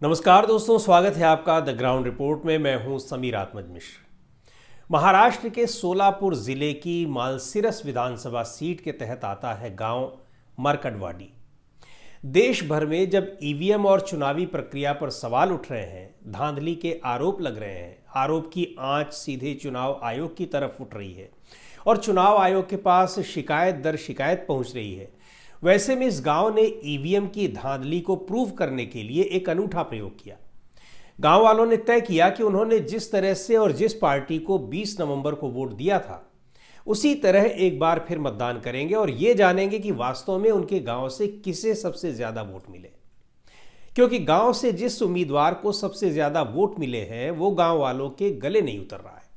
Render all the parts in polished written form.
नमस्कार दोस्तों, स्वागत है आपका द ग्राउंड रिपोर्ट में। मैं हूं समीर आत्मज मिश्र। महाराष्ट्र के सोलापुर जिले की मालसिरस विधानसभा सीट के तहत आता है गांव मरकटवाड़ी। देश भर में जब ईवीएम और चुनावी प्रक्रिया पर सवाल उठ रहे हैं, धांधली के आरोप लग रहे हैं, आरोप की आंच सीधे चुनाव आयोग की तरफ उठ रही है और चुनाव आयोग के पास शिकायत दर शिकायत पहुंच रही है, वैसे में इस गांव ने ईवीएम की धांधली को प्रूव करने के लिए एक अनूठा प्रयोग किया। गांव वालों ने तय किया कि उन्होंने जिस तरह से और जिस पार्टी को 20 नवंबर को वोट दिया था, उसी तरह एक बार फिर मतदान करेंगे और ये जानेंगे कि वास्तव में उनके गांव से किसे सबसे ज्यादा वोट मिले। क्योंकि गांव से जिस उम्मीदवार को सबसे ज्यादा वोट मिले हैं, वो गांव वालों के गले नहीं उतर रहा है।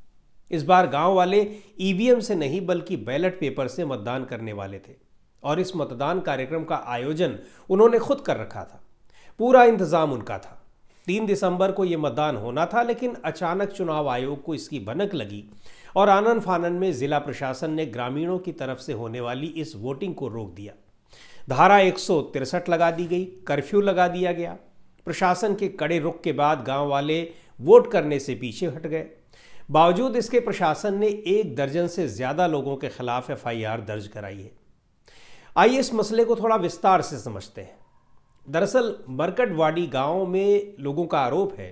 इस बार गांव वाले ईवीएम से नहीं बल्कि बैलेट पेपर से मतदान करने वाले थे और इस मतदान कार्यक्रम का आयोजन उन्होंने खुद कर रखा था। पूरा इंतजाम उनका था। 3 दिसंबर को यह मतदान होना था, लेकिन अचानक चुनाव आयोग को इसकी भनक लगी और आनन फानन में जिला प्रशासन ने ग्रामीणों की तरफ से होने वाली इस वोटिंग को रोक दिया। धारा 163 लगा दी गई, कर्फ्यू लगा दिया गया। प्रशासन के कड़े रुख के बाद गांव वाले वोट करने से पीछे हट गए। बावजूद इसके प्रशासन ने 1 दर्जन से ज्यादा लोगों के खिलाफ एफआईआर दर्ज कराई है। आइए इस मसले को थोड़ा विस्तार से समझते हैं। दरअसल मरकटवाड़ी गांव में लोगों का आरोप है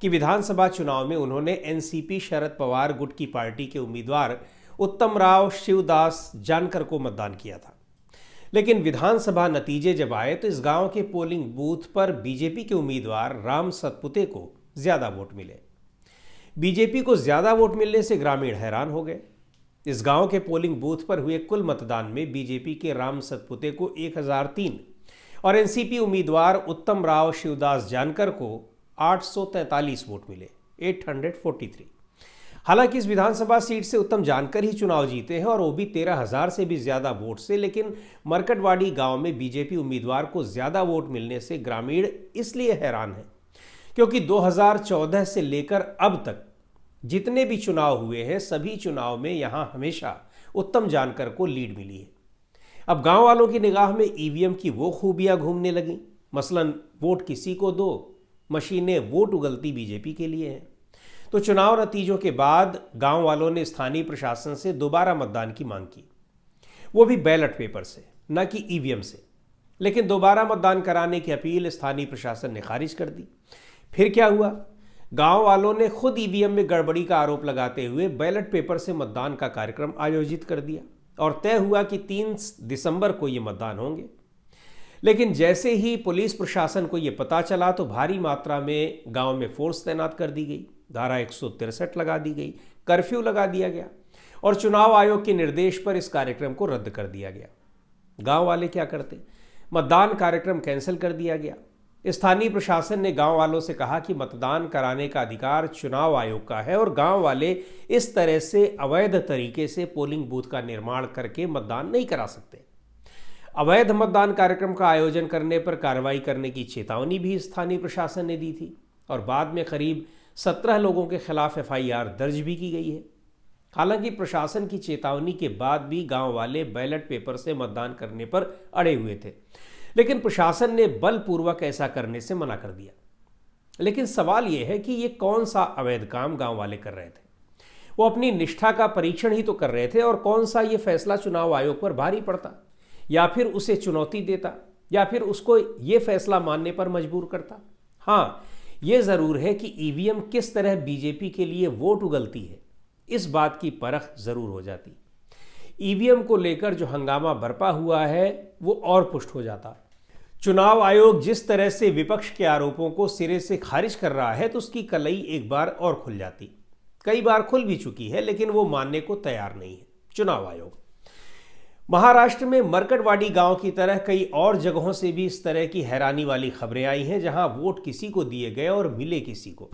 कि विधानसभा चुनाव में उन्होंने एनसीपी शरद पवार गुट की पार्टी के उम्मीदवार उत्तमराव शिवदास जानकर को मतदान किया था। लेकिन विधानसभा नतीजे जब आए तो इस गांव के पोलिंग बूथ पर बीजेपी के उम्मीदवार राम सतपुते को ज्यादा वोट मिले। बीजेपी को ज्यादा वोट मिलने से ग्रामीण हैरान हो गए। इस गांव के पोलिंग बूथ पर हुए कुल मतदान में बीजेपी के राम सतपुते को 1003 और एनसीपी उम्मीदवार उत्तम राव शिवदास जानकर को 843 वोट मिले, 843। हालांकि इस विधानसभा सीट से उत्तम जानकर ही चुनाव जीते हैं और वो भी 13,000 से भी ज्यादा वोट से। लेकिन मरकटवाड़ी गांव में बीजेपी उम्मीदवार को ज्यादा वोट मिलने से ग्रामीण इसलिए हैरान है क्योंकि 2014 से लेकर अब तक जितने भी चुनाव हुए हैं, सभी चुनाव में यहां हमेशा उत्तम जानकर को लीड मिली है। अब गांव वालों की निगाह में ईवीएम की वो खूबियां घूमने लगीं, मसलन वोट किसी को दो, मशीनें वोट उगलती बीजेपी के लिए हैं। तो चुनाव नतीजों के बाद गांव वालों ने स्थानीय प्रशासन से दोबारा मतदान की मांग की, वो भी बैलेट पेपर से, न कि ईवीएम से। लेकिन दोबारा मतदान कराने की अपील स्थानीय प्रशासन ने खारिज कर दी। फिर क्या हुआ? गांव वालों ने खुद ईवीएम में गड़बड़ी का आरोप लगाते हुए बैलेट पेपर से मतदान का कार्यक्रम आयोजित कर दिया और तय हुआ कि 3 दिसंबर को ये मतदान होंगे। लेकिन जैसे ही पुलिस प्रशासन को ये पता चला तो भारी मात्रा में गांव में फोर्स तैनात कर दी गई, धारा 163 लगा दी गई, कर्फ्यू लगा दिया गया और चुनाव आयोग के निर्देश पर इस कार्यक्रम को रद्द कर दिया गया। गांव वाले क्या करते? मतदान कार्यक्रम कैंसिल कर दिया गया। स्थानीय प्रशासन ने गांव वालों से कहा कि मतदान कराने का अधिकार चुनाव आयोग का है और गांव वाले इस तरह से अवैध तरीके से पोलिंग बूथ का निर्माण करके मतदान नहीं करा सकते। अवैध मतदान कार्यक्रम का आयोजन करने पर कार्रवाई करने की चेतावनी भी स्थानीय प्रशासन ने दी थी और बाद में करीब 17 लोगों के खिलाफ एफआईआर दर्ज भी की गई है। हालांकि प्रशासन की चेतावनी के बाद भी गांव वाले बैलेट पेपर से मतदान करने पर अड़े हुए थे, लेकिन प्रशासन ने बलपूर्वक ऐसा करने से मना कर दिया। लेकिन सवाल यह है कि ये कौन सा अवैध काम गांव वाले कर रहे थे? वो अपनी निष्ठा का परीक्षण ही तो कर रहे थे और कौन सा ये फैसला चुनाव आयोग पर भारी पड़ता, या फिर उसे चुनौती देता, या फिर उसको ये फैसला मानने पर मजबूर करता। हाँ, ये जरूर है कि ईवीएम किस तरह बीजेपी के लिए वोट उगलती है, इस बात की परख जरूर हो जाती। ईवीएम को लेकर जो हंगामा बरपा हुआ है वो और पुष्ट हो जाता। चुनाव आयोग जिस तरह से विपक्ष के आरोपों को सिरे से खारिज कर रहा है तो उसकी कलई एक बार और खुल जाती। कई बार खुल भी चुकी है, लेकिन वो मानने को तैयार नहीं है चुनाव आयोग। महाराष्ट्र में मरकटवाड़ी गांव की तरह कई और जगहों से भी इस तरह की हैरानी वाली खबरें आई हैं, जहां वोट किसी को दिए गए और मिले किसी को।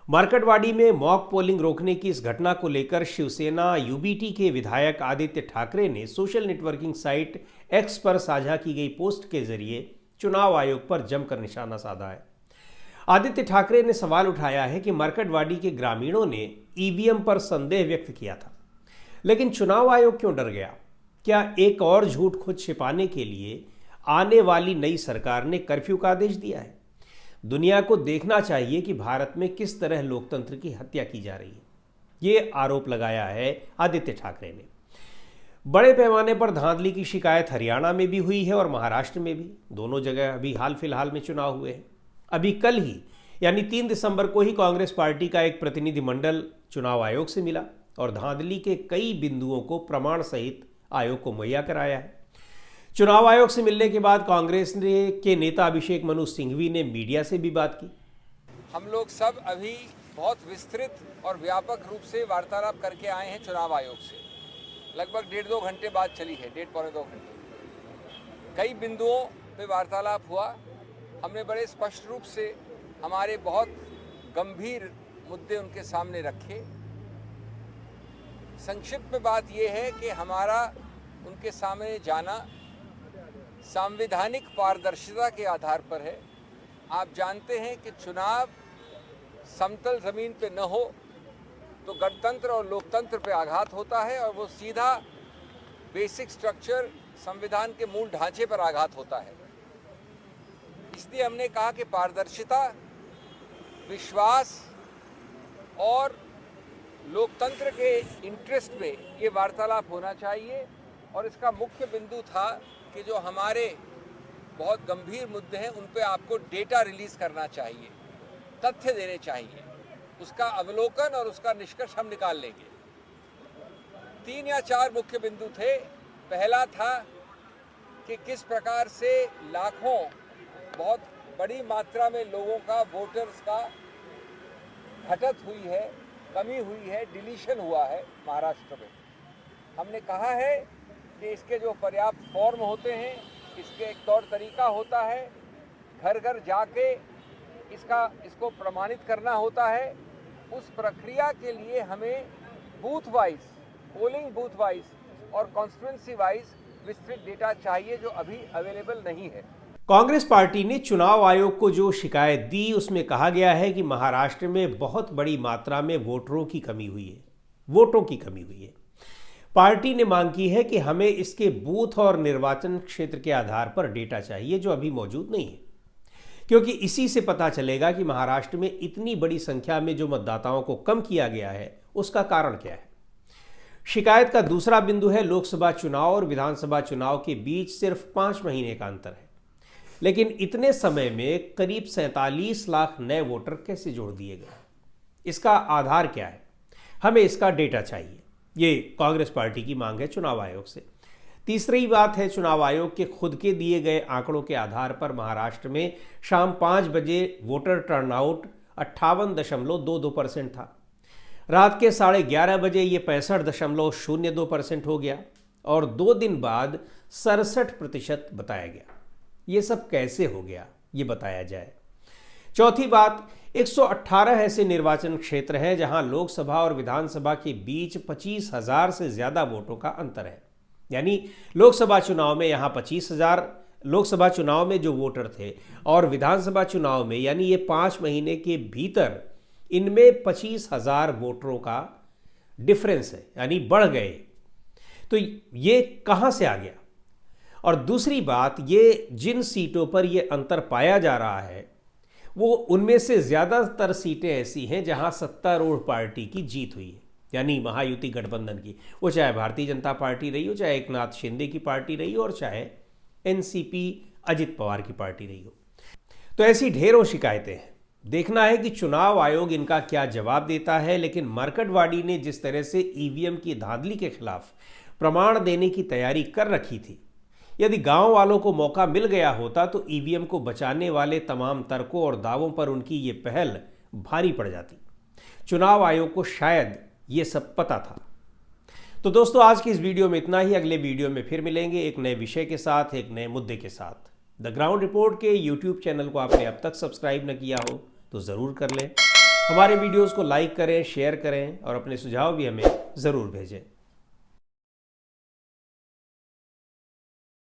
मरकटवाड़ी में मॉक पोलिंग रोकने की इस घटना को लेकर शिवसेना यूबीटी के विधायक आदित्य ठाकरे ने सोशल नेटवर्किंग साइट एक्स पर साझा की गई पोस्ट के जरिए चुनाव आयोग पर जमकर निशाना साधा है। आदित्य ठाकरे ने सवाल उठाया है कि मरकटवाड़ी के ग्रामीणों ने ईवीएम पर संदेह व्यक्त किया था, लेकिन चुनाव आयोग क्यों डर गया? क्या एक और झूठ खुद छिपाने के लिए आने वाली नई सरकार ने कर्फ्यू का आदेश दिया है? दुनिया को देखना चाहिए कि भारत में किस तरह लोकतंत्र की हत्या की जा रही है। ये आरोप लगाया है आदित्य ठाकरे ने। बड़े पैमाने पर धांधली की शिकायत हरियाणा में भी हुई है और महाराष्ट्र में भी। दोनों जगह अभी हाल फिलहाल में चुनाव हुए हैं। अभी कल ही यानी 3 दिसंबर को ही कांग्रेस पार्टी का एक प्रतिनिधिमंडल चुनाव आयोग से मिला और धांधली के कई बिंदुओं को प्रमाण सहित आयोग को मुहैया कराया है। चुनाव आयोग से मिलने के बाद कांग्रेस के नेता अभिषेक मनु सिंघवी ने मीडिया से भी बात की। हम लोग सब अभी बहुत विस्तृत और व्यापक रूप से वार्तालाप करके आए हैं चुनाव आयोग से। लगभग 1.5-2 घंटे बाद चली है, 1.5-2 घंटे। कई बिंदुओं पे वार्तालाप हुआ। हमने बड़े स्पष्ट रूप से हमारे बहुत गंभीर मुद्दे उनके सामने रखे। संक्षिप्त में बात यह है कि हमारा उनके सामने जाना संवैधानिक पारदर्शिता के आधार पर है। आप जानते हैं कि चुनाव समतल जमीन पे न हो तो गणतंत्र और लोकतंत्र पे आघात होता है और वो सीधा बेसिक स्ट्रक्चर संविधान के मूल ढांचे पर आघात होता है। इसलिए हमने कहा कि पारदर्शिता, विश्वास और लोकतंत्र के इंटरेस्ट में ये वार्तालाप होना चाहिए। और इसका मुख्य बिंदु था कि जो हमारे बहुत गंभीर मुद्दे हैं उन पे आपको डेटा रिलीज करना चाहिए, तथ्य देने चाहिए, उसका अवलोकन और उसका निष्कर्ष हम निकाल लेंगे। 3 या 4 मुख्य बिंदु थे। पहला था कि किस प्रकार से लाखों, बहुत बड़ी मात्रा में लोगों का, वोटर्स का घटत हुई है, कमी हुई है, डिलीशन हुआ है महाराष्ट्र में। हमने कहा है कि इसके जो पर्याप्त फॉर्म होते हैं, इसके एक तौर तरीका होता है, घर घर जाके इसको प्रमाणित करना होता है। उस प्रक्रिया के लिए हमें booth wise, polling booth wise और कॉन्स्टिट्यूंसी वाइज विस्तृत डेटा चाहिए जो अभी अवेलेबल नहीं है। कांग्रेस पार्टी ने चुनाव आयोग को जो शिकायत दी उसमें कहा गया है कि महाराष्ट्र में बहुत बड़ी मात्रा में वोटरों की कमी हुई है, वोटों की कमी हुई है। पार्टी ने मांग की है कि हमें इसके बूथ और निर्वाचन क्षेत्र के आधार पर डेटा चाहिए जो अभी मौजूद नहीं है, क्योंकि इसी से पता चलेगा कि महाराष्ट्र में इतनी बड़ी संख्या में जो मतदाताओं को कम किया गया है उसका कारण क्या है। शिकायत का दूसरा बिंदु है लोकसभा चुनाव और विधानसभा चुनाव के बीच सिर्फ 5 महीने का अंतर है, लेकिन इतने समय में करीब 47 लाख नए वोटर कैसे जोड़ दिए गए, इसका आधार क्या है, हमें इसका डेटा चाहिए। ये कांग्रेस पार्टी की मांग है चुनाव आयोग से। तीसरी बात है, चुनाव आयोग के खुद के दिए गए आंकड़ों के आधार पर महाराष्ट्र में शाम 5 बजे वोटर टर्नआउट 58.22% था। रात के 11:30 बजे ये 65.02% हो गया और 2 दिन बाद 67% बताया गया। ये सब कैसे हो गया ये बताया जाए। चौथी बात, 118 ऐसे निर्वाचन क्षेत्र हैं जहां लोकसभा और विधानसभा के बीच 25,000 से ज्यादा वोटों का अंतर है। यानी लोकसभा चुनाव में यहां 25,000 लोकसभा चुनाव में जो वोटर थे और विधानसभा चुनाव में, यानी ये 5 महीने के भीतर इनमें 25,000 वोटरों का डिफरेंस है, यानी बढ़ गए। तो ये कहां से आ गया? और दूसरी बात, ये जिन सीटों पर ये अंतर पाया जा रहा है वो उनमें से ज़्यादातर सीटें ऐसी हैं जहां सत्तारूढ़ पार्टी की जीत हुई है, यानी महायुति गठबंधन की। वो चाहे भारतीय जनता पार्टी रही हो, चाहे एकनाथ शिंदे की पार्टी रही हो और चाहे एनसीपी अजित पवार की पार्टी रही हो। तो ऐसी ढेरों शिकायतें हैं। देखना है कि चुनाव आयोग इनका क्या जवाब देता है। लेकिन मार्केटवाड़ी ने जिस तरह से ईवीएम की धांधली के खिलाफ प्रमाण देने की तैयारी कर रखी थी, यदि गांव वालों को मौका मिल गया होता तो ईवीएम को बचाने वाले तमाम तर्कों और दावों पर उनकी ये पहल भारी पड़ जाती। चुनाव आयोग को शायद ये सब पता था। तो दोस्तों, आज की इस वीडियो में इतना ही। अगले वीडियो में फिर मिलेंगे एक नए विषय के साथ, एक नए मुद्दे के साथ। द ग्राउंड रिपोर्ट के यूट्यूब चैनल को आपने अब तक सब्सक्राइब न किया हो तो ज़रूर कर लें। हमारे वीडियोज़ को लाइक करें, शेयर करें और अपने सुझाव भी हमें ज़रूर भेजें।